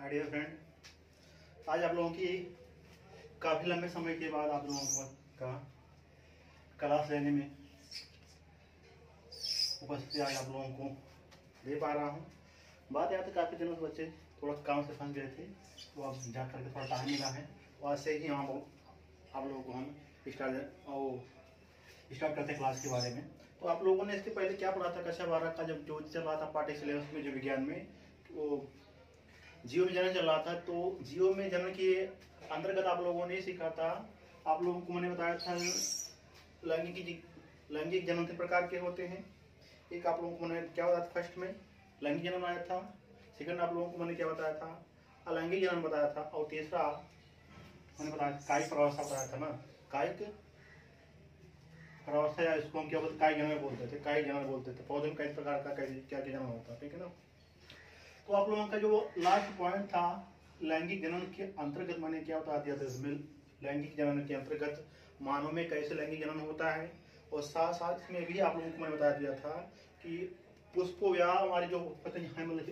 Hi dear friend, आज आप लोगों की काफ़ी लंबे समय के बाद आप लोगों का क्लास लेने में उपस्थिति आज आप लोगों को दे पा रहा हूँ। बात यहाँ तो काफ़ी दिनों से बच्चे थोड़ा काम से फंस गए थे, तो अब जा करके थोड़ा टाइम मिला है और ऐसे ही हम आप लोगों को हम स्टार्ट करते हैं क्लास के बारे में। तो आप लोगों ने इसके पहले क्या पढ़ा था? कक्षा 12 का जब जो चल रहा था पाठ्य सिलेबस में, जो विज्ञान में वो जीव में जनन चल रहा था, तो जीव में जनन के अंतर्गत आप लोगों ने सीखा था। आप लोगों को मैंने बताया था लैंगिक जनन 3 प्रकार के होते हैं। एक आप लोगों को मैंने क्या बताया था? फर्स्ट में लैंगिक जनन आया था। सेकंड आप लोगों को मैंने क्या बताया था? अलैंगिक जनन बताया था। और तीसरा मैंने बताया कायिक प्रवावस्था बताया था ना। कायिक प्रवावस्था, या इसको हम क्या बोलते, कायिक जनन बोलते थे। कायिक जनन बोलते थे। पौधे में कई प्रकार का क्या जनन होता है, ठीक है ना। तो आप लोगों का जो लास्ट पॉइंट था लैंगिक जनन के अंतर्गत मैंने क्या बता दिया था? इसमें लैंगिक जनन के अंतर्गत मानव में कैसे लैंगिक जनन होता है, और साथ साथ में भी आप लोगों को मैंने बता दिया था कि पुष्पों या हमारे जो पतंग है, मतलब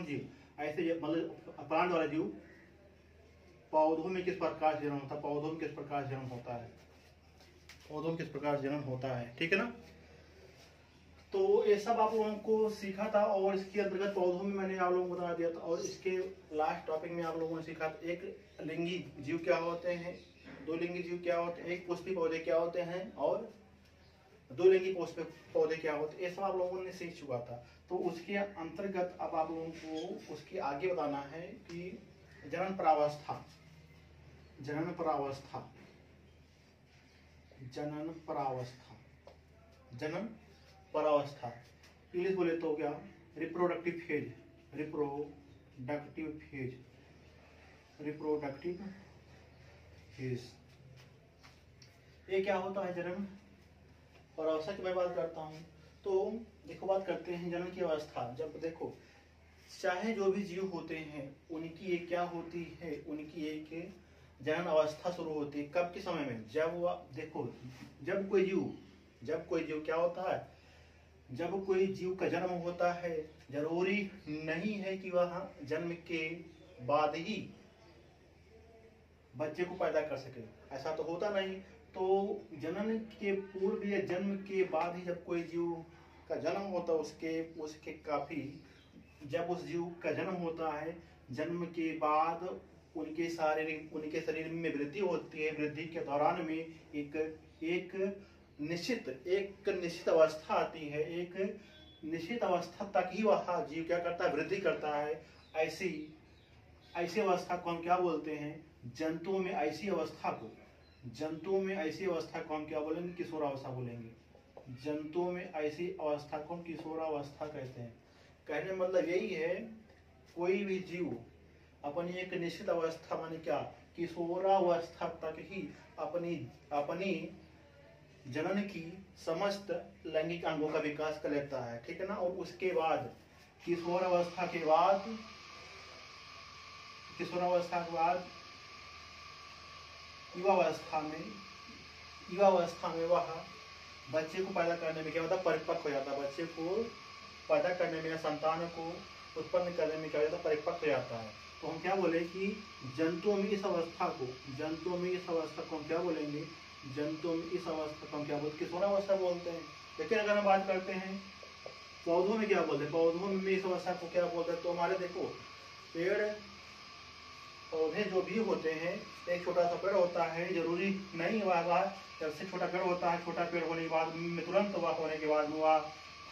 जीव, ऐसे मतलब प्राण वाला जीव, पौधों में किस प्रकार से जनन होता है, पौधों में किस प्रकार से जनन होता है, पौधों में किस प्रकार से जनन होता है, ठीक है ना। तो ये सब आप लोगों को सीखा था, और इसके अंतर्गत पौधों में मैंने आप लोगों को बता दिया था। और इसके लास्ट टॉपिक में आप लोगों ने सीखा था एक लिंगी जीव क्या होते हैं, 2 लिंगी जीव क्या होते हैं, एक पुष्पी पौधे क्या होते हैं, और 2 लिंगी पुष्पी पौधे क्या होते हैं। ये सब आप लोगों ने सीख चुका था। तो उसके अंतर्गत अब आप लोगों को उसके आगे बताना है कि जनन परावस्था, जनन परावस्था, जनन परावस्था, जनन परावस्था, इंग्लिश बोले तो क्या? Reproductive phase, reproductive phase, reproductive phase. ये क्या होता है? जनन परावस्था की मैं बात करता हूँ। तो देखो, बात करते हैं जनन की अवस्था। जब देखो, चाहे जो भी जीव होते हैं उनकी एक क्या होती है, उनकी एक जनन अवस्था शुरू होती है। कब के समय में? जब वो देखो, जब कोई जीव क्या होता है, जब कोई जीव का जन्म होता है, जरूरी नहीं है कि वह जन्म के बाद ही बच्चे को पैदा कर सके, ऐसा तो होता नहीं। तो जनन के पूर्व या जन्म के बाद ही जब कोई जीव का जन्म होता है, उसके काफी, जब उस जीव का जन्म होता है, जन्म के बाद उनके शरीर में वृद्धि होती है। वृद्धि के दौरान में एक निश्चित अवस्था आती है। एक निश्चित अवस्था तक ही वह जीव क्या करता है? वृद्धि करता है। ऐसी अवस्था को हम क्या बोलते हैं? जंतुओं में ऐसी अवस्था को हम क्या बोलेंगे? किशोरावस्था बोलेंगे। जंतुओं में ऐसी अवस्था को हम किशोरावस्था कहते हैं। कहने मतलब यही है, कोई भी जीव अपनी एक निश्चित अवस्था, माने क्या, किशोरावस्था तक ही अपनी जनन की समस्त लैंगिक अंगों का विकास कर लेता है, ठीक है ना। और उसके बाद किशोरावस्था के बाद युवावस्था में वह बच्चे को पैदा करने में क्या होता है? परिपक्व हो जाता है। बच्चे को पैदा करने में या संतान को उत्पन्न करने में क्या होता है? परिपक्व हो जाता है। तो हम क्या बोले कि जंतुओं में इस अवस्था को हम क्या बोलेंगे? जंतुओं में इस अवस्था को हम क्या बोलते हैं? किशोरावस्था बोलते हैं। लेकिन अगर हम बात करते हैं पौधों में, क्या बोलते हैं? पौधों में इस अवस्था को क्या बोलते हैं? तो हमारे देखो, पेड़ पौधे जो भी होते हैं, एक छोटा सा पेड़ होता है, जरूरी नहीं वह जब से छोटा पेड़ होता है, छोटा पेड़ होने के बाद में तुरंत वह होने के बाद में वह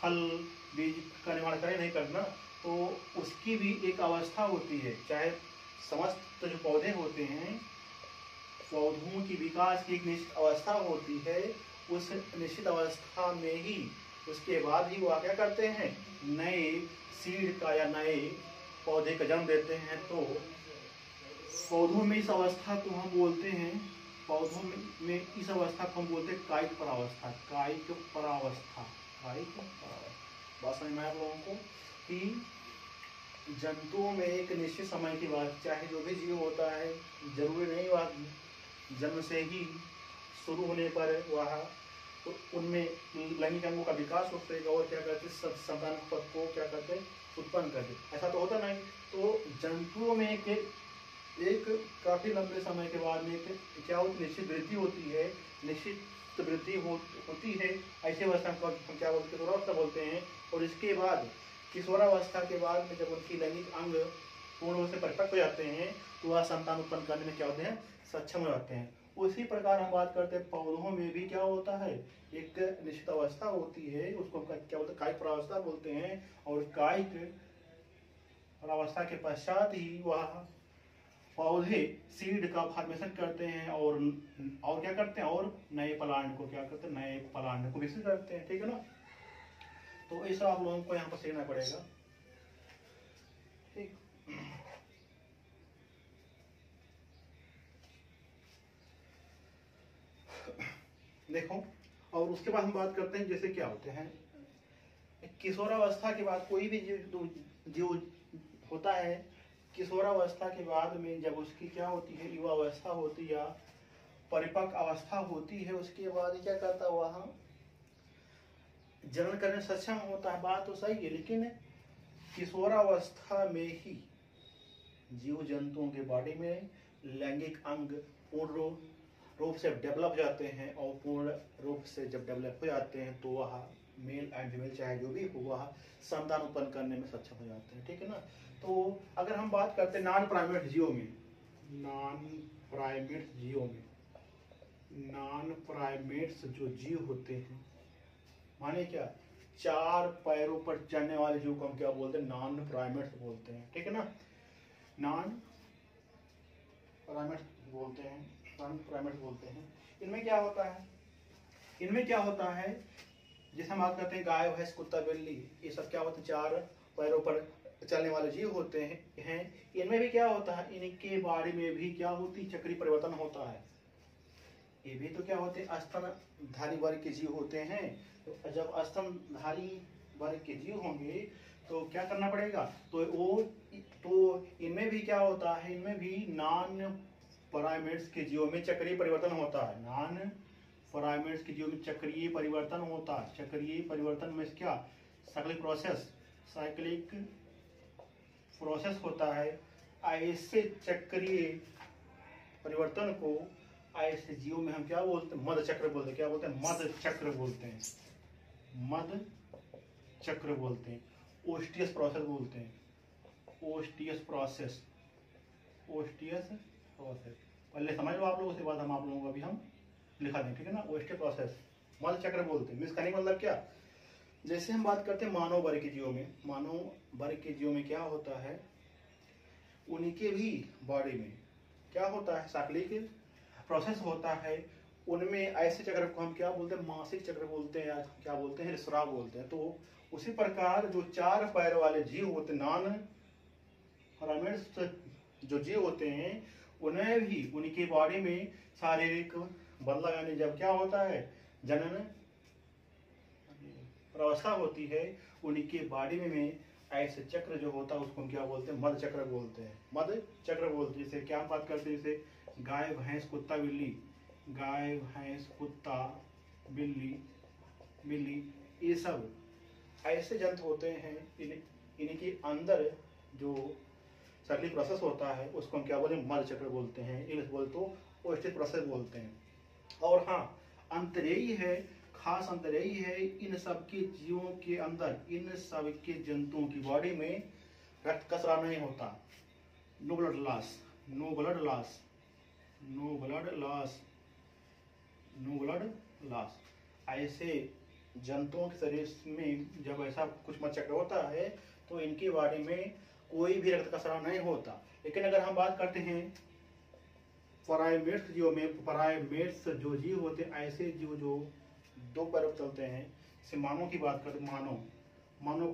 फल बीज का निर्माण करे, नहीं करना। तो उसकी भी एक अवस्था होती है। चाहे समस्त जो पौधे होते हैं, पौधों की विकास की एक निश्चित अवस्था होती है। उस निश्चित अवस्था में ही उसके बाद ही वो क्या करते हैं? नए सीड का या नए पौधे का जन्म देते हैं। तो पौधों में इस अवस्था को हम बोलते हैं, कायिक परावस्था। बात समझ में आया आप लोगों को कि जंतुओं में एक निश्चित समय के बाद, चाहे जो भी जीव होता है, जरूरी नहीं वह जन्म से ही शुरू होने पर वह उनमें लैंगिक अंगों का विकास हो सकेगा और क्या करते संतान पद को क्या करते उत्पन्न करते। ऐसा तो होता नहीं। तो जंतुओं में एक काफी लंबे समय के बाद में क्या होती निश्चित वृद्धि होती है, निश्चित वृद्धि होती है। ऐसे अवस्था को हम क्या बोलते हैं, किशोरावस्था बोलते हैं। और इसके बाद किशोरावस्था के बाद में जब उनकी लैंगिक अंग पूर्ण रूप से परिपक्व हो जाते हैं तो वह संतान उत्पन्न करने में क्या होते हैं, सक्षम हो जाते हैं। उसी प्रकार हम बात करते हैं पौधों में भी क्या होता है, एक निश्चित अवस्था होती है, उसको क्या बोलते हैं, कायिक परावस्था बोलते हैं। और कायिक परावस्था के पश्चात ही वह पौधे सीड का फॉर्मेशन करते हैं और क्या करते हैं, और नए प्लांट को क्या करते हैं, नए प्लांट को विकसित करते हैं। ठीक है ना। तो ऐसा आप लोगों को यहाँ पर सीखना पड़ेगा। ठीक। देखो, और उसके बाद हम बात करते हैं जैसे क्या होते हैं, किशोरावस्था के बाद कोई भी जीव होता है, किशोरावस्था के बाद में जब उसकी क्या होती है, युवावस्था होती है या परिपक्व अवस्था होती है, उसके बाद क्या करता है, वह जनन करने सक्षम होता है। बात तो सही है, लेकिन किशोरावस्था में ही जीव जंतुओं के बॉडी में लैंगिक अंग पूर्ण रूप से डेवलप हो जाते हैं। और पूर्ण रूप से जब डेवलप हो जाते हैं तो वह मेल एंड फीमेल चाहे जो भी हो वह संतान उत्पन्न करने में सक्षम हो जाते हैं। ठीक है ना। तो अगर हम बात करते हैं नॉन प्राइमेट जीवों में, नॉन प्राइमेट्स जो जीव होते हैं, माने क्या, चार पैरों पर चलने वाले जीव को हम क्या बोलते हैं, नॉन प्राइमेट्स बोलते हैं। ठीक है ना। नॉन प्राइमेट्स बोलते हैं। इनमें क्या होता है, जैसे हम बात करते हैं गाय, भैंस, कुत्ता, बिल्ली, ये सब क्या होते हैं, चार पैरों पर चलने वाले जीव होते हैं। इनमें भी क्या होता है, इनके बारे में भी क्या होती, चक्रीय परिवर्तन होता है। ये भी तो क्या होते हैं, स्तनधारी वर्ग के जीव होते हैं। तो जब स्तनधारी वर्ग के जीव होंगे तो क्या करना पड़ेगा, तो इनमें भी क्या होता है, इनमें भी नॉन प्राइमेट्स के जीवों में चक्रीय परिवर्तन होता है। नॉन प्राइमेट्स के जीवों में चक्रीय परिवर्तन होता है। चक्रीय परिवर्तन में क्या, साइक्लिक प्रोसेस होता है। ऐसे चक्रीय परिवर्तन को ऐसे जीवों में हम क्या बोलते हैं, मध चक्र बोलते हैं। क्या बोलते हैं, मध चक्र बोलते हैं। मध चक्र बोलते हैं। ओस्टियस प्रोसेस बोलते हैं। ओस्टियस प्रोसेस पहले समझ लो आप लोग, उसके बाद हम आप लोगों को अभी हम लिखा दें। ठीक है ना। ओस्टियस प्रोसेस मध चक्र बोलते हैं। इसका नहीं मतलब क्या, जैसे हम बात करते हैं मानव वर्ग के जीवों में क्या होता है, उनके भी बॉडी में क्या होता है, साइक्लिक प्रोसेस होता है। उनमें ऐसे चक्र को हम क्या बोलते हैं, मासिक चक्र बोलते हैं, या क्या बोलते हैं, ऋतुस्राव बोलते हैं। तो उसी प्रकार जो चार पैर वाले जीव होते हैं, नॉन प्राइमेट्स जो जीव होते हैं, उन्हें भी उनकी बॉडी में शारीरिक बदलाव, यानी जब क्या होता है, जनन अवस्था होती है, उनकी बॉडी में ऐसे चक्र जो होता है उसको हम क्या बोलते हैं, मध चक्र बोलते हैं। मध चक्र बोलते हैं। जैसे क्या बात करते हैं, जैसे गाय, भैंस, कुत्ता, बिल्ली, ये सब ऐसे जंतु होते हैं। इनके अंदर जो साइक्लिक प्रोसेस होता है उसको हम क्या बोलते हैं, मध चक्र बोलते हैं। इंग्लिश बोलते तो ओस्टियस प्रोसेस बोलते हैं। और हाँ, अंतरेयी है, खास अंतरेयी है, इन सब के जीवों के अंदर, इन सब के जंतुओं की बॉडी में रक्त का स्राव नहीं होता। No blood loss. ऐसे जंतुओं के शरीर में जब ऐसा कुछ मध चक्र होता है तो इनकी बॉडी में कोई भी रक्त का स्राव नहीं होता। लेकिन अगर हम बात करते हैं प्राइमेट्स जीवों में, प्राइमेट्स जो जीव होते हैं, ऐसे जीव जो दो पैरों पर चलते हैं, जैसे मानव की बात करते, मानव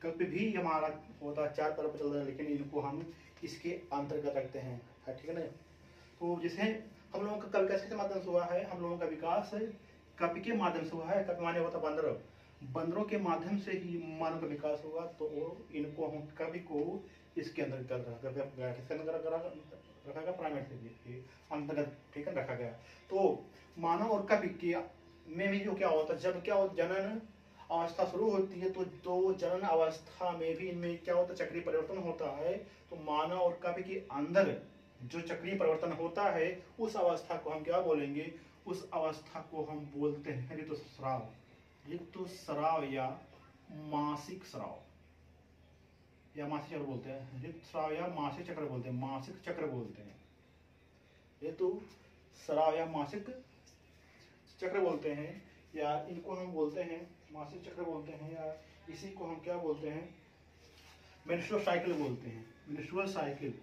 कभी भी हमारा होता है चार पैरों पर चलता है, लेकिन इनको हम इसके अंतर्गत रखते हैं। ठीक है ना। तो जैसे हम लोगों का कवि कैसे माध्यम से हुआ है, हम लोगों का विकास कवि के माध्यम से हुआ है। कवि माने होता बंदरों के माध्यम से ही मानव का विकास हुआ। तो इनको हम कवि को इसके अंदर रखा गया, प्राइमेट के अंतर्गत, ठीक है, रखा गया। तो मानव और कभी के में भी जो क्या होता है, जब क्या होता जनन अवस्था शुरू होती है तो जनन अवस्था में भी इनमें क्या होता है, चक्रीय परिवर्तन होता है। तो मानव और कभी के अंदर जो चक्रीय परिवर्तन होता है उस अवस्था को हम क्या बोलेंगे, उस अवस्था को हम बोलते हैं ऋतुस्राव। ऋतुस्राव या मासिक स्राव या मासिक चक्र बोलते हैं, ऋतुस्राव या मासिक चक्र बोलते हैं, मासिक चक्र बोलते हैं, ऋतुस्राव या मासिक चक्र बोलते हैं, या इनको हम बोलते हैं मासिक चक्र बोलते हैं, या इसी को हम क्या बोलते हैं, मेंस्ट्रुअल साइकिल बोलते हैं, menstrual cycle,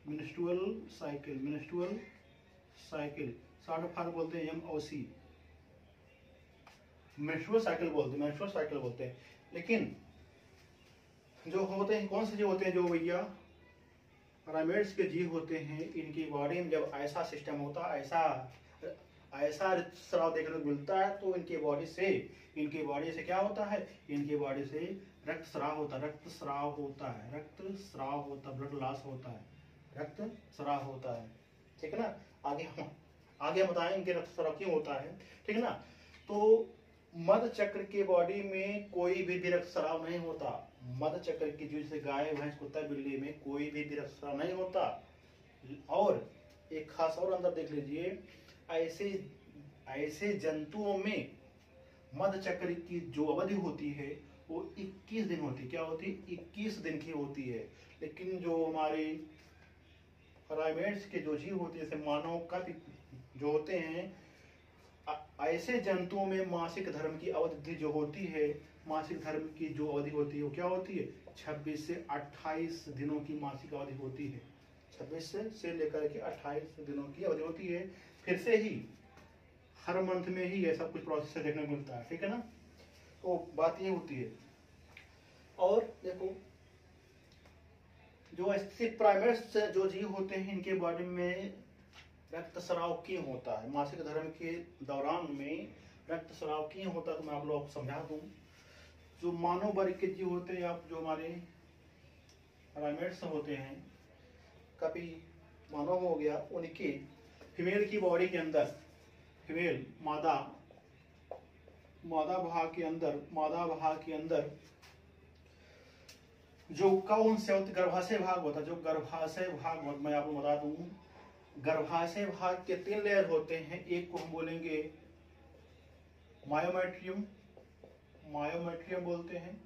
menstrual cycle, menstrual cycle, short form बोलते हैं MOC, मेंस्ट्रुअल साइकिल बोलते हैं, मेंस्ट्रुअल साइकिल बोलते हैं। लेकिन जो होते हैं कौन से जीव होते हैं, जो भैया प्राइमेट्स के जीव होते हैं, इनकी बॉडी में जब ऐसा सिस्टम होता है, ऐसा ऋतुस्राव देखने को मिलता है, तो इनकी बॉडी से क्या होता है, इनकी बॉडी से रक्तस्राव होता है, रक्तस्राव होता है, रक्तस्राव होता है, ब्लड लॉस होता है, रक्तस्राव होता है, ठीक है ना। आगे हम बताएंगे रक्तस्राव क्यों होता है, ठीक है ना। तो मध चक्र के बॉडी में कोई भी रक्तस्राव नहीं होता, मध चक्र की जैसे गाय भैंस कुत्ता बिल्ली में कोई भी रक्तस्राव नहीं होता। और एक खास और अंदर देख लीजिए, ऐसे जंतुओं में मध चक्र की जो अवधि होती है वो 21 दिन होती है, क्या होती है, 21 दिन की होती है। लेकिन जो हमारे प्राइमेट्स के जो जीव होते हैं, जैसे मानव का जो होते हैं, ऐसे जंतुओं में मासिक धर्म की अवधि जो होती है, मासिक धर्म की जो अवधि होती है वो क्या होती है, 26 से 28 दिनों की मासिक अवधि होती है, 26 से लेकर के 28 दिनों की अवधि होती है। फिर से ही हर मंथ में ही ऐसा कुछ प्रोसेस देखने को मिलता है, ठीक है ना। तो बात ये होती है। और देखो जो ऐसे प्राइमेट्स जो जीव होते हैं, इनके बॉडी में रक्तस्राव क्यों होता है, मासिक धर्म के दौरान में रक्तस्राव क्यों होता है, तो मैं आप लोगों को समझा दूं। जो मानव वर्ग के जीव होते हैं, या जो हमारे प्राइमेट्स होते हैं, कभी मानव हो गया, उनके फीमेल की बॉडी के अंदर, फीमेल मादा भाग के अंदर जो कौन से गर्भाशय भाग होता है, जो गर्भाशय भाग, मैं आपको बता दूं, गर्भाशय भाग के 3 लेयर होते हैं। एक को हम बोलेंगे मायोमेट्रियम बोलते हैं,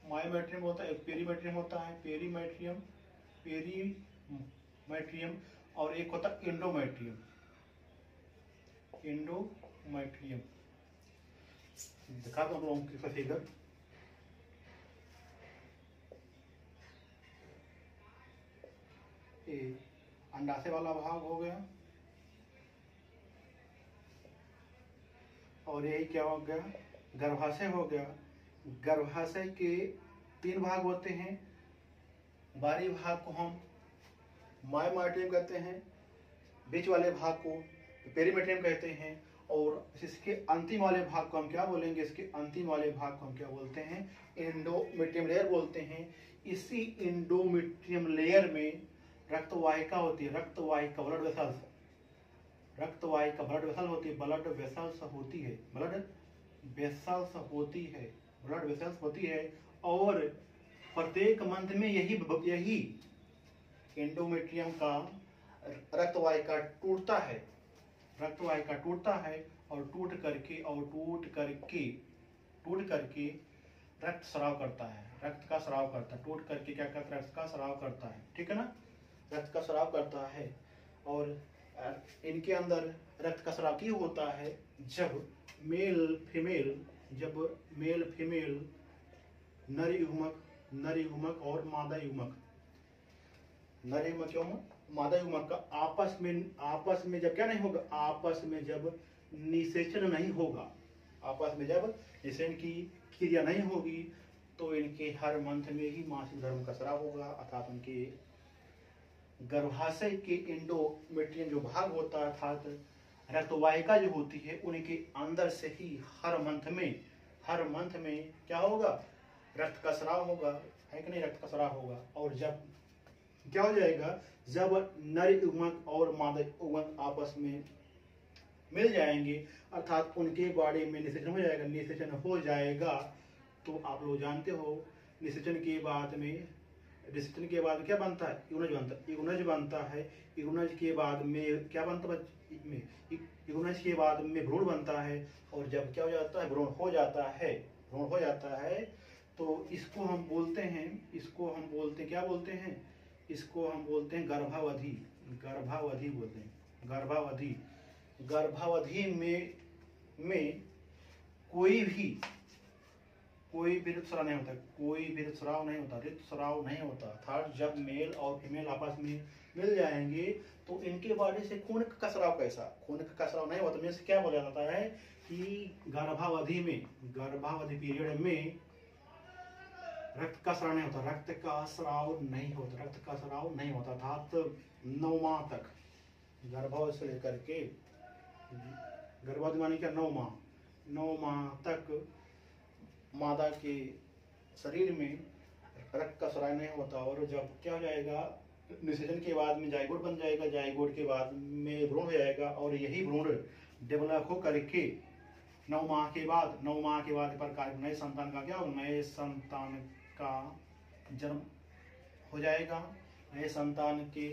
मायोमेट्रियम होता है, पेरीमेट्रियम होता है, पेरीमेट्रियम, और एक होता है एंडोमेट्रियम। दिखा दो हम लोगों की फिगर। ये अंडाशय वाला भाग हो गया, और यही क्या हो गया, गर्भाशय हो गया। गर्भाशय के 3 भाग होते हैं, बाहरी भाग को हम मायोमेट्रियम कहते हैं, बीच वाले भाग को पेरीमेट्रियम कहते हैं, और इसके अंतिम वाले भाग को हम क्या बोलेंगे, इसके अंतिम वाले भाग को हम क्या बोलते हैं, एंडोमेट्रियम लेयर बोलते हैं। इसी एंडोमेट्रियम लेयर में रक्तवाहिका होती है, रक्तवाहिका, ब्लड वेसल्स, रक्तवाहिका ब्लड वेसल होती है, ब्लड वेसल्स होती है। और प्रत्येक मंथ में यही एंडोमेट्रियम का रक्तवाहिका टूटता है, और टूट करके रक्त स्राव करता है, रक्त का स्राव करता है, टूट करके क्या करता है, रक्त का स्राव करता है, ठीक है ना, रक्त का स्राव करता है। और इनके अंदर रक्त का स्राव क्यों होता है, जब मेल फीमेल नर युग्मक और मादा युग्मक, मादा युग्मक का आपस में जब क्या नहीं होगा, आपस में जब निषेचन नहीं होगा, आपस में जब निषेचन की क्रिया नहीं होगी, तो इनके हर मंथ में ही मासिक धर्म का स्राव होगा, अर्थात उनके गर्भाशय के एंडोमेट्रियम जो भाग होता है, अर्थात रक्तवाहिका जो होती है, उनके अंदर से ही हर मंथ में क्या होगा, रक्त का स्राव होगा, है कि नहीं, रक्त का स्राव होगा। और जब क्या हो जाएगा, जब नर युग्मक और मादा युग्मक आपस में मिल जाएंगे, अर्थात उनके बॉडी में निषेचन हो जाएगा, निषेचन हो जाएगा, तो आप लोग जानते हो निषेचन के बाद में, निषेचन के बाद क्या बनता है, इग्नज बनता है, इग्नज बनता है, इग्नज के बाद में क्या बनता है, इग्नज के बाद में भ्रूण बनता है, और जब क्या हो जाता है, भ्रूण हो जाता है, भ्रूण हो जाता है, तो इसको हम बोलते हैं, इसको हम बोलते हैं, क्या बोलते हैं, इसको हम बोलते हैं गर्भावधि, गर्भावधि बोलते हैं, गर्भावधि। गर्भावधि में कोई भी ऋतुस्राव नहीं होता, कोई भी ऋतुस्राव नहीं होता, ऋतुस्राव नहीं होता, अर्थात जब मेल और फीमेल आपस में मिल जाएंगे तो इनके बॉडी से खून का स्राव, कैसा खून का स्राव नहीं होता, मीन्स क्या बोला जाता है कि गर्भावधि में, गर्भावधि पीरियड में रक्त का स्राव नहीं होता, रक्त का स्राव नहीं होता, रक्त का स्राव नहीं होता, अर्थात 9 माह तक, गर्भावधि से लेकर के, गर्भावधि माने क्या, 9 माह, 9 माह तक मादा के शरीर में रक्त का स्राव नहीं होता, और जब क्या हो जाएगा, निषेचन के बाद में जाइगोट बन जाएगा, जाइगोट के बाद में भ्रूण हो जाएगा, और यही भ्रूण डेवलप हो करके 9 माह के बाद, 9 माह के बाद प्रकार नए संतान का क्या हो, नए संतान का जन्म हो जाएगा। नए संतान के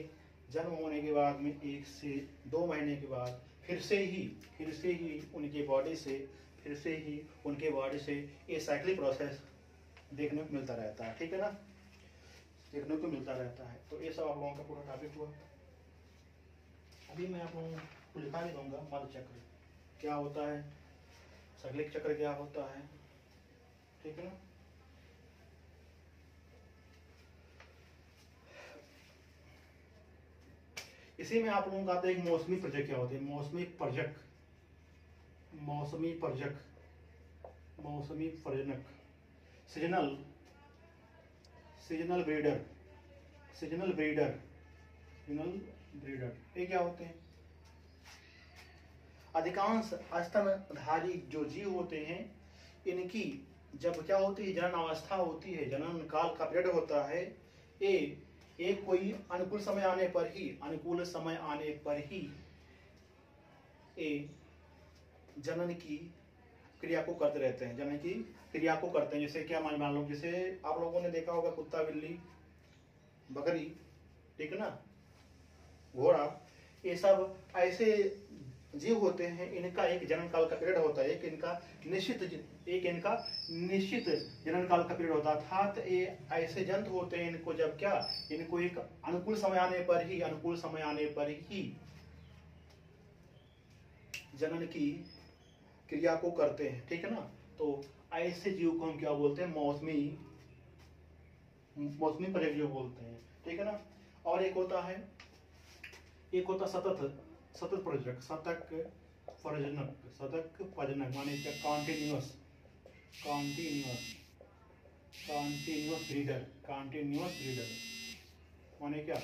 जन्म होने के बाद में 1 से 2 महीने के बाद फिर से ही उनके बॉडी से, फिर से ही उनके बॉडी से ये साइक्लिक प्रोसेस देखने को मिलता रहता है, ठीक है ना, देखने को मिलता रहता है। तो ये सब आप लोगों का पूरा टॉपिक हुआ। अभी मैं आप लोगों को लिखा भी दूंगा, मध चक्र क्या होता है, साइक्लिक चक्र क्या होता है, ठीक है ना। इसी में आप लोगों का आता है एक मौसमी पर्जक क्या होते हैं, मौसमी पर्जक, मौसमी पर्जक, मौसमी प्रजनक, seasonal, seasonal breeder, seasonal breeder, seasonal breeder, ये क्या होते हैं, अधिकांश स्तनधारी जो जीव होते हैं, इनकी जब क्या होती है, जनन अवस्था होती है, जनन काल का पीरियड होता है, ये कोई अनुकूल समय आने पर ही, अनुकूल समय आने पर ही ये जनन की क्रिया को करते रहते हैं, जनन की क्रिया को करते हैं। जैसे क्या मान लो, जैसे आप लोगों ने देखा होगा कुत्ता, बिल्ली, बकरी, ठीक है ना, घोड़ा, ये सब ऐसे जीव होते हैं, इनका एक जनन काल का पीरियड होता है, एक इनका निश्चित जनन काल का पीरियड होता है, अर्थात ये ऐसे जंतु होते हैं, इनको जब क्या, इनको एक अनुकूल समय आने पर ही, अनुकूल समय आने पर ही जनन की क्रिया को करते हैं, ठीक है ना। तो ऐसे जीव को हम क्या बोलते हैं, मौसमी पर्जक जीव बोलते हैं, ठीक है ना। और एक होता सतत प्रजनक, सतत प्रजनक माने क्या, कॉन्टिन्यूअस ब्रीडर, कॉन्टिन्यूअस ब्रीडर माने क्या,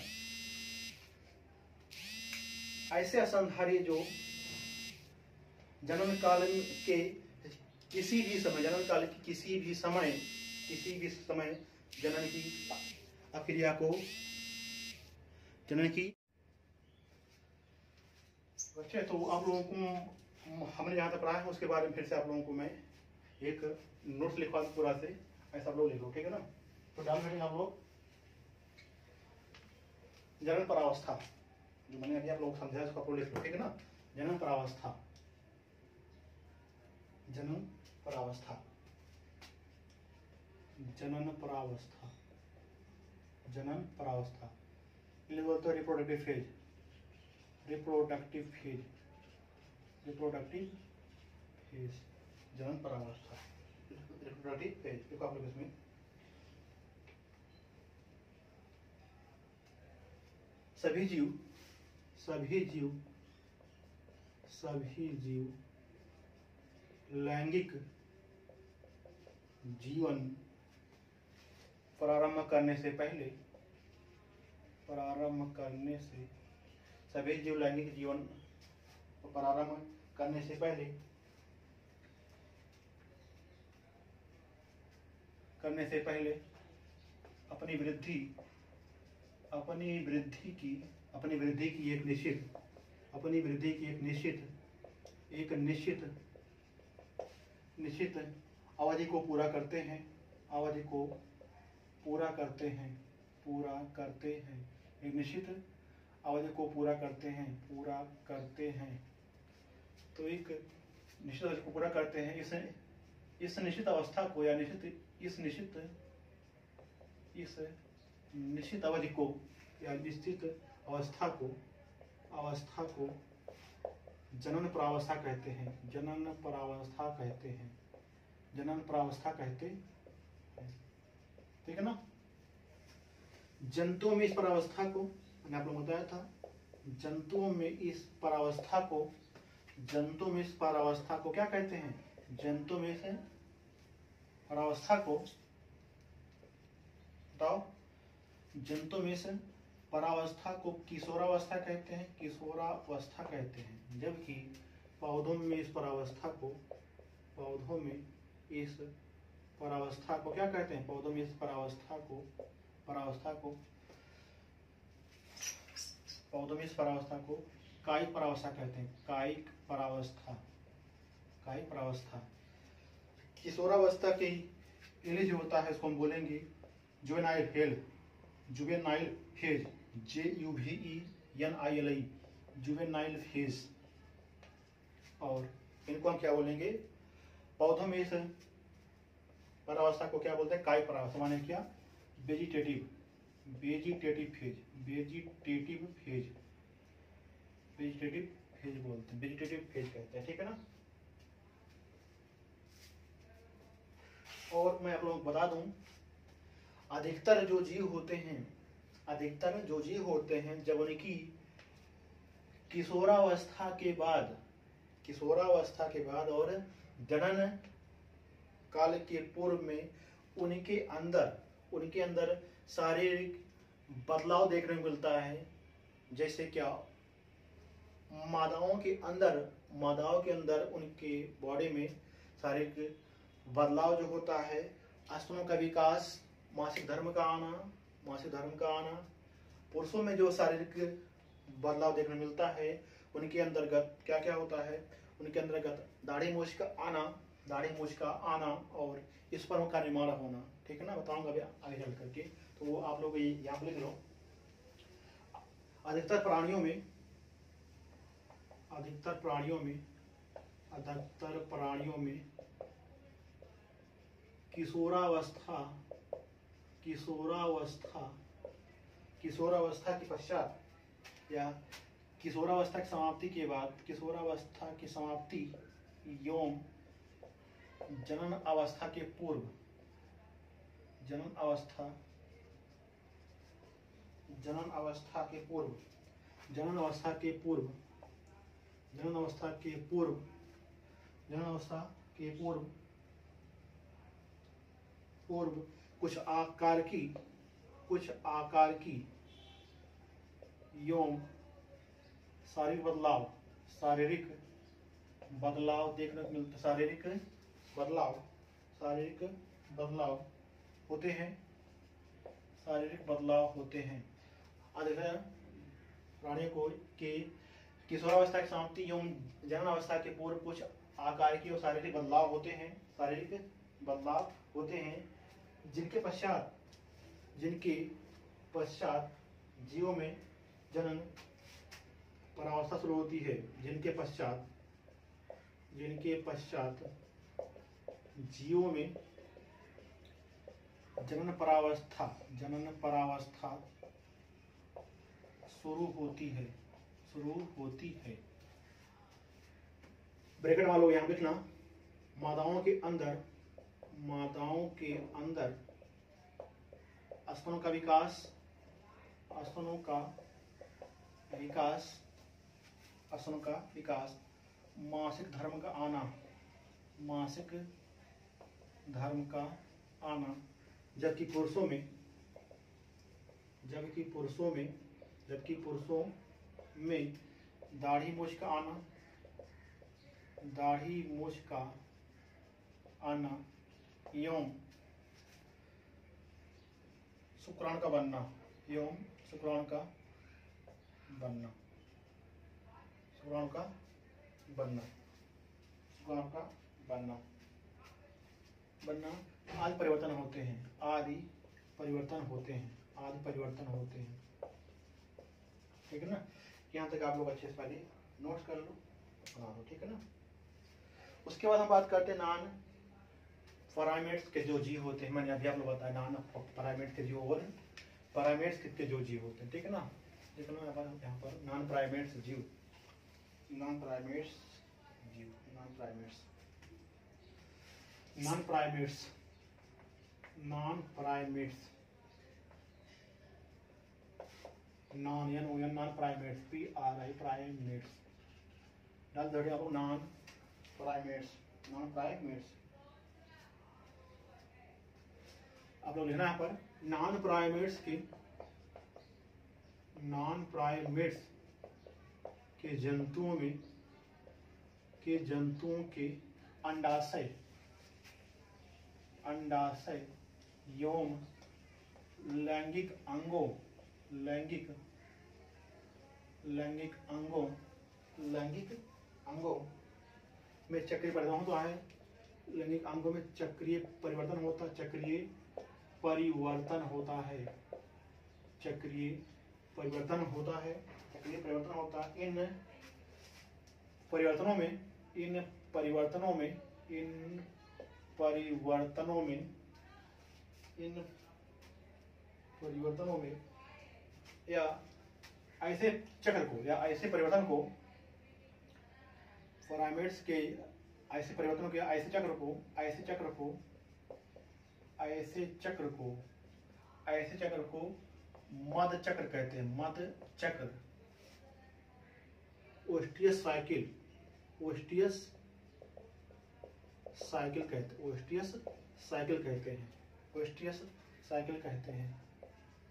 ऐसे स्तनधारी जो जनन काल के किसी भी समय, जनन काल के किसी भी समय जनन की प्रक्रिया को, जनन की, बच्चे तो आप लोगों को हमने जहाँ तक पढ़ा है उसके बारे में फिर से आप लोगों को मैं एक नोट्स लिखवा दूँ पूरा से, ऐसा आप लोग लिखो, ठीक है ना। तो डाल देंगे आप लोग जनन परावस्था, जो मैंने अभी आप लोग समझाया उसको आप लोग लिख लो, ठीक है ना। जनन परावस्था, जनन परावस्था, जनन परावस्था, जनन परावस्था, बोलते हैं reproductive phase, reproductive phase, reproductive phase, जनन परावस्था, रिप्रोडक्टिव फेज। देखो आप लोग इसमें सभी जीव लैंगिक जीवन प्रारंभ करने से पहले, सभी जीव लैंगिक जीवन प्रारंभ करने से पहले अपनी अपनी वृद्धि की एक निश्चित अवधि को पूरा करते हैं, एक निश्चित अवधि को पूरा करते हैं। तो एक निश्चित अवधि को पूरा करते हैं, इस निश्चित अवस्था को या इस निश्चित अवधि को या निश्चित अवस्था को जनन प्रावस्था कहते हैं। ठीक है ना। जंतुओं में इस परावस्था को मैंने आप लोगों को बताया था, जंतुओं में इस परावस्था को क्या कहते हैं? जंतुओं में से परावस्था को बताओ। जंतुओं में से परावस्था को किशोरावस्था कहते हैं, जबकि पौधों में इस परावस्था को क्या कहते हैं? पौधों में इस परावस्था को कायिक परावस्था कहते हैं। कायिक परावस्था। किशोरावस्था के एज होता है, इसको हम बोलेंगे juvenile phase, JUVENILE, juvenile phase. और इनको हम क्या बोलेंगे? पौधों में इस परावस्था को क्या बोलते हैं? कायिक परावस्था। माने क्या? वेजिटेटिव फेज बोलते हैं, वेजिटेटिव फेज कहते हैं। ठीक है ना। और मैं आप लोगों को बता दूं, अधिकतर जो जीव होते हैं जब उनकी किशोरावस्था के बाद और जनन काल के पूर्व में उनके अंदर शारीरिक बदलाव देखने को मिलता है। जैसे क्या? मादाओं के अंदर उनके बॉडी में शारीरिक बदलाव जो होता है, स्तनों का विकास, मासिक धर्म का आना, पुरुषों में जो शारीरिक बदलाव देखने मिलता है, उनके अंतर्गत क्या क्या होता है? उनके अंतर्गत दाढ़ी मूछ का आना और स्पर्म का निर्माण होना। ठीक है ना। बताऊंगा अभी आगे चल करके, तो वो आप लोग यहाँ पर लिख लो। अधिकतर प्राणियों में किशोरावस्था के पश्चात या किशोरावस्था की समाप्ति के बाद, एवं जनन अवस्था के पूर्व कुछ आकार की एवं शारीरिक बदलाव देखने को मिलता, शारीरिक बदलाव होते हैं। अधिकतर प्राणियों को के किशोरावस्था की समाप्ति एवं जनन अवस्था के पूर्व कुछ आकार की और शारीरिक बदलाव होते हैं, जिनके पश्चात जीवों में जनन परावस्था शुरू होती है। जिनके पश्चात जीवों में जनन परावस्था शुरू होती है। ब्रैकेट वालों यहाँ लिखना। मादाओं के अंदर स्तनों का विकास, मासिक धर्म का आना, जबकि पुरुषों में दाढ़ी मूछ का आना एवं शुक्राणु का बनना शुक्राणु का बनना, शुक्राणु का बनना, शुक्राणु का बनना आदि परिवर्तन होते हैं, आदि परिवर्तन होते हैं, आदि परिवर्तन होते हैं। ठीक है ना, यहाँ तक आप लोग अच्छे से पहले नोट्स कर लो, बना लो। ठीक है ना, उसके बाद हम बात करते हैं नॉन प्राइमेट्स के जो जीव होते हैं। मैंने अभी आप लोग बताया नॉन प्राइमेट्स के जीव और प्राइमेट्स के जो जीव होते हैं। ठीक है ना, देखो ना यहाँ पर नॉन प्राइमेट्स जीव, नॉन प्राइमेट्स जीव, non primates, non primates, non primates, non N O N non primates, P R I primates डाल दो आप नॉन प्राइमेट्स, नॉन प्राइमेट्स। आप लोग लिखना यहाँ पर नॉन प्राइमेट्स की, नॉन प्राइमेट्स के जंतुओं में, के जंतुओं के अंडाशय, अंडाशय एवं लैंगिक अंगों, लैंगिक, लैंगिक अंगों, लैंगिक अंगों में चक्रीय परिवर्तन होता है। लैंगिक अंगों में चक्रीय परिवर्तन होता है, चक्रीय परिवर्तन होता है, चक्रीय परिवर्तन होता है, चक्रीय परिवर्तन होता है। इन परिवर्तनों में, इन परिवर्तनों में, इन परिवर्तनों में, इन परिवर्तनों में या ऐसे चक्र को या ऐसे परिवर्तन को, प्राइमेट्स के ऐसे परिवर्तनों के ऐसे चक्र को, ऐसे चक्र को, ऐसे चक्र को, ऐसे चक्र को मद चक्र कहते हैं, मद चक्र, ओस्टियस साइकिल, ओस्टियस साइकिल कहते हैं, ओस्टियस साइकिल कहते हैं, ओस्टियस साइकिल कहते हैं,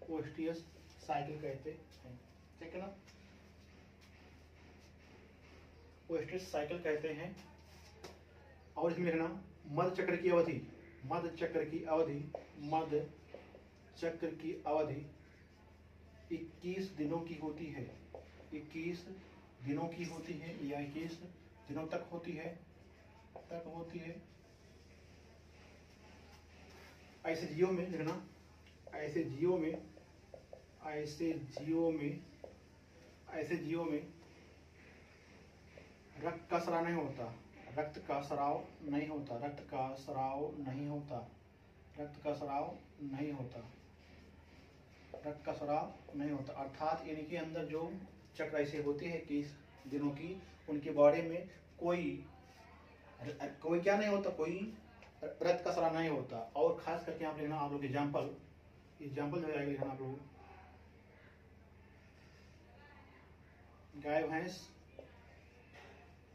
ओस्टियस साइकिल कहते हैं। ठीक है ना, ओस्टियस साइकिल कहते हैं। और इसमें लिखना मध चक्र की अवधि, मध चक्र की अवधि, मध चक्र की अवधि 21 दिनों की होती है, 21 दिनों की होती है या 21 दिनों तक होती है, तक होती है। ऐसे जीवों में लिखना, ऐसे जीवों में, ऐसे जीवों में, ऐसे जीवों में रक्त का स्राव नहीं होता, रक्त का स्राव नहीं होता, रक्त का स्राव नहीं होता, रक्त का स्राव नहीं होता, रक्त का स्राव नहीं होता। अर्थात इनके अंदर जो चक्र ऐसे होते हैं 21 दिनों की, उनके बारे में कोई क्या नहीं होता, कोई रक्त का स्राव नहीं होता। और खास करके आप लिखना, आप लोग एग्जाम्पल, एग्जाम्पल जो है लिखना आप लोग, गाय भैंस,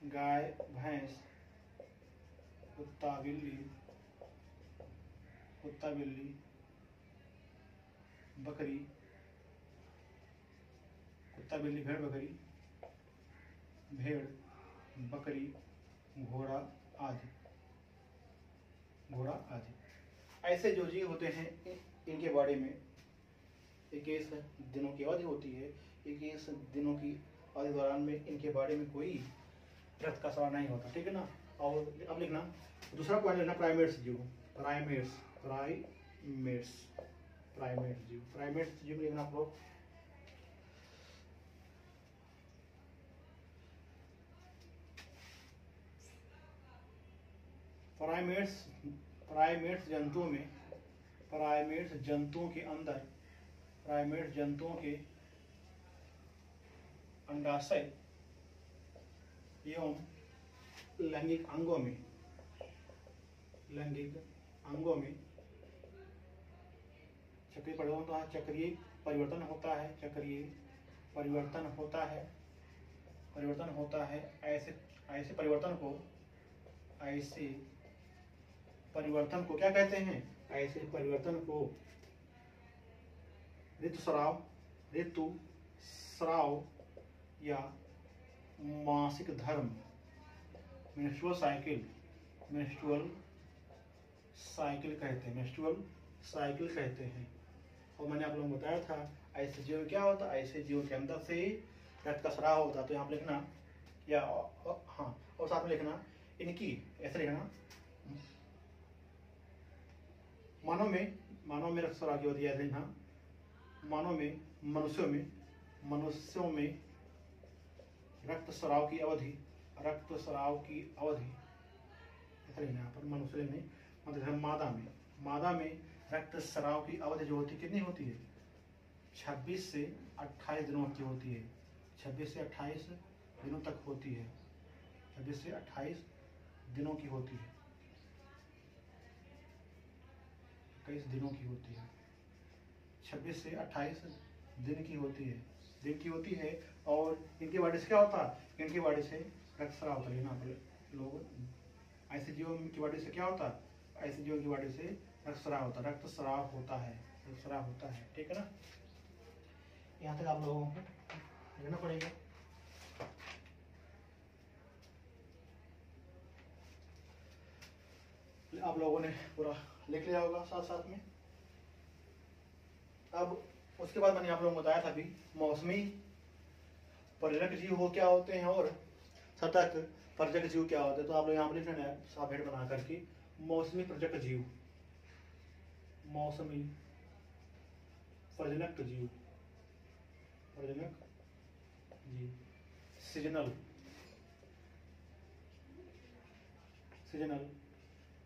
गाय भैंस, कुत्ता बिल्ली, कुत्ता बिल्ली, बकरी, कुत्ता बिल्ली भेड़ बकरी, भेड़ बकरी, घोड़ा आदि, घोड़ा आदि। ऐसे जो जीव होते हैं इनके बारे में 21 दिनों की अवधि होती है, 21 दिनों की अवधि दौरान में इनके बारे में कोई रक्त का स्राव नहीं होता। ठीक है ना। और अब लिखना दूसरा पॉइंट लिखना, प्राइमेट्स जीव, प्राइमेट्स, प्राइमेट्स, प्राइमेट्स जीव, प्राइमेट्स जीव लिखना आप लोग। प्राइमेट्स, प्राइमेट्स जंतुओं में, प्राइमेट्स जंतुओं के अंदर, प्राइमेट्स जंतुओं के अंडाशय एवं लैंगिक अंगों में, लैंगिक अंगों में चक्रीय परिवर्तन होता है, चक्रीय परिवर्तन होता है, चक्रीय परिवर्तन होता है, परिवर्तन होता है। ऐसे ऐसे परिवर्तन को, ऐसे परिवर्तन को क्या कहते हैं, ऐसे परिवर्तन को ऋतुस्राव, ऋतुस्राव या मासिक धर्म, मेंस्ट्रुअल साइकिल, मेंस्ट्रुअल साइकिल कहते हैं, मेंस्ट्रुअल साइकिल कहते हैं, और मैंने आप लोगों को बताया था ऐसे जीव क्या होता है, ऐसे जीव के अंदर से रक्त का स्राव होता है। तो यहाँ पे लिखना या हाँ, और साथ में लिखना इनकी, ऐसे लिखना मानव में रक्त स्राव की होती है, ऐसे लिखना मानव में, मनुष्यों में रक्त स्राव की अवधि ऐसा लिखना यहाँ पर, मनुष्य में मतलब मादा में रक्त स्राव की अवधि जो होती है कितनी होती है, 26 से 28 दिनों की होती है। 26 से 28 दिनों तक होती है, 26 से 28 दिनों की होती है, 21 दिनों की होती है, 26 से 28 दिन की होती है। और इनकी बॉडी से क्या होता है, इनकी बॉडी से रक्तस्राव होता है ना लोग, ऐसे जीवों की बॉडी से क्या होता है, ऐसे जीवों की बॉडी से रक्तस्राव होता है, ठीक है ना। यहाँ तक आप लोगों को लिखना पड़ेगा। आप लोगों ने पूरा लिख लिया होगा साथ में। अब उसके बाद मैंने आप लोगों को बताया था अभी मौसमी पर्यटक जीव हो क्या होते हैं और सतत पर्यटक जीव क्या होते हैं। तो आप लोग यहाँ पर लिख लेना है साफ हेड बना करके, मौसमी पर्यटक जीव, मौसमी पर्यटक जीव, सीजनल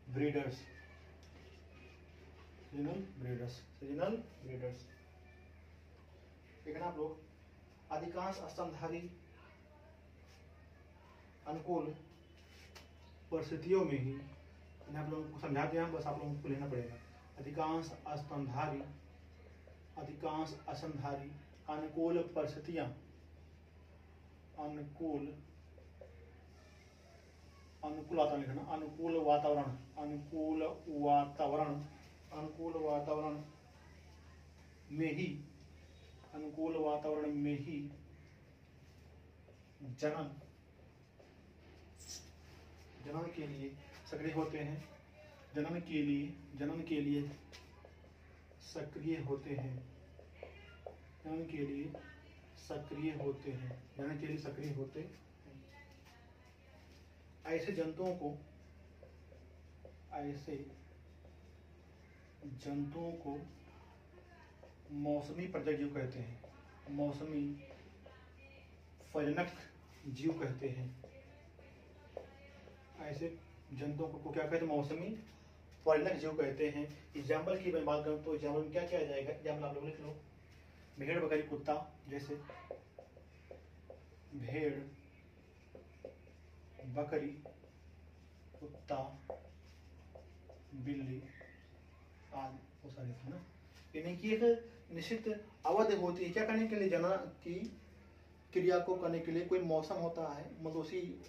ब्रीडर्स, देखना आप लोग, अधिकांश स्तनधारी अनुकूल परिस्थितियों में ही, मैंने आप लोगों को समझा दिया, बस आप लोगों को लेना पड़ेगा। अधिकांश स्तनधारी अनुकूल परिस्थितियां, अनुकूल वातावरण में ही जनन के लिए सक्रिय होते हैं, जनन के लिए सक्रिय होते हैं। ऐसे जंतुओं को मौसमी पर्यटक जीव कहते हैं, मौसमी पर्यटक जीव कहते हैं। ऐसे जंतुओं को क्या कहते हैं, मौसमी पर्यटक जीव कहते हैं। एग्जाम्पल की मैं बात करूं तो एग्जाम्पल में क्या किया जाएगा, एग्जाम्पल आप लोग लिख लो, भेड़ बकरी कुत्ता, जैसे भेड़ बकरी कुत्ता बिल्ली आदि वो सारे है ना। यानी कि एक निश्चित अवधि होती है क्या करने के लिए, जनन की क्रिया को करने के लिए कोई मौसम होता है, मतलब उसी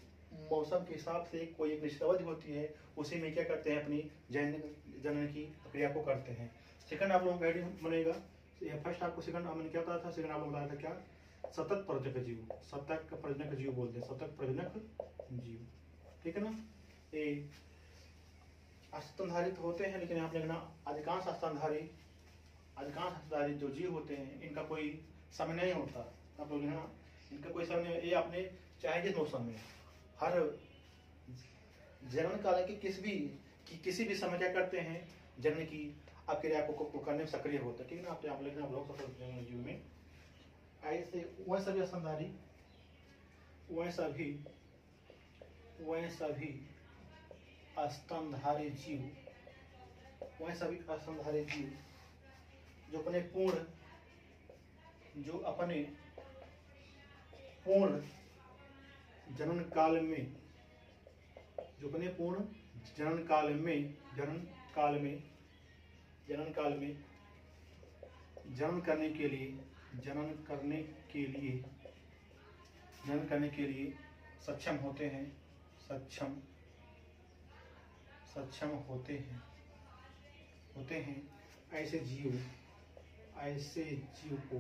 मौसम के हिसाब से कोई एक निश्चित अवधि होती है, उसी में क्या करते हैं, अपनी जनन की प्रक्रिया को करते हैं। सेकंड आप लोगों का हेडिंग बनेगा, फर्स्ट आपको सेकंड मैंने क्या बताया था, सेकंड आप लोग बताया था क्या, सतत प्रजनक जीव बोलते हैं, सतत प्रजनक जीव, ठीक है ना। ये स्तनधारी तो होते हैं, लेकिन यहाँ पे लिखना अधिकांश स्तनधारी जो जीव होते हैं इनका कोई समय नहीं होता। आप लोग लिखना इनका कोई समय नहीं, ये आपने चाहे जिस मौसम में, हर जनन काल के किसी भी समय क्या करते हैं, जनन की अब क्रिया को करने में सक्रिय होता है, ठीक है ना। आप यहाँ लिखना लोग सतत जीव में ऐसे वह सभी स्तनधारी, वह सभी स्तनधारी जीव जो अपने पूर्ण जनन काल में जनन करने के लिए सक्षम होते हैं ऐसे जीव को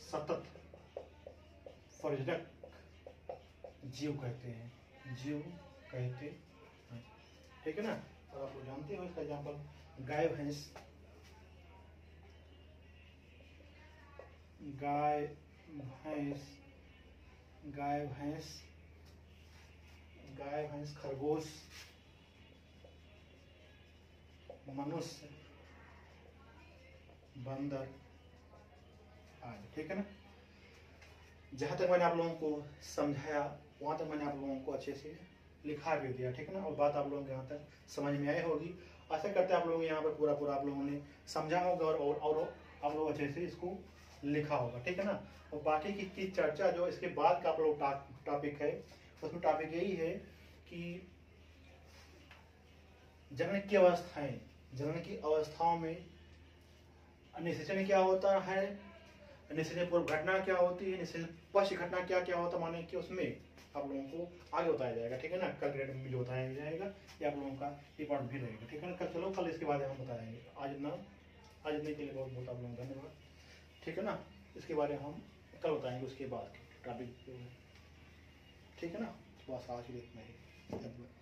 सतत प्रजनक जीव कहते हैं, ठीक है ना। और आप लोग जानते हो इसका एग्जाम्पल गाय भैंस, गाय भैंस, गाय भैंस, गाय भैंस, खरगोश, मनुष्य, बंदर आदि। ठीक है ना। जहाँ तक मैंने आप लोगों को समझाया वहाँ तक मैंने आप लोगों को अच्छे से लिखा भी दिया। ठीक है ना। और बात आप लोगों को यहाँ तक समझ में आई होगी। आशा करते हैं आप लोगों यहाँ पर पूरा आप लोगों ने समझा होगा और आप लोग अच्छे से इसको लिखा होगा। ठीक है ना। और बाकी की चर्चा जो इसके बाद का आप लोग टॉपिक है, उसमें टॉपिक यही है कि जनन की अवस्थाएं, जनन की अवस्थाओं में निषेचन क्या होता है, निषेचन पूर्व घटना क्या होती है, निषेचन पश्च घटना क्या क्या होता है, माने कि उसमें आप लोगों को आगे बताया जाएगा। ठीक है ना। कल ग्रेड में जो बताया जाएगा ये आप लोगों का रिपोर्ट भी रहेगा। ठीक है ना। कल चलो कल इसके बाद हम बताएंगे। आज इतने के लिए बहुत बहुत आप लोगों का धन्यवाद। ठीक है ना। इसके बारे में हम कल बताएंगे उसके बाद टॉपिक। ठीक है ना। बस आज इतना ही।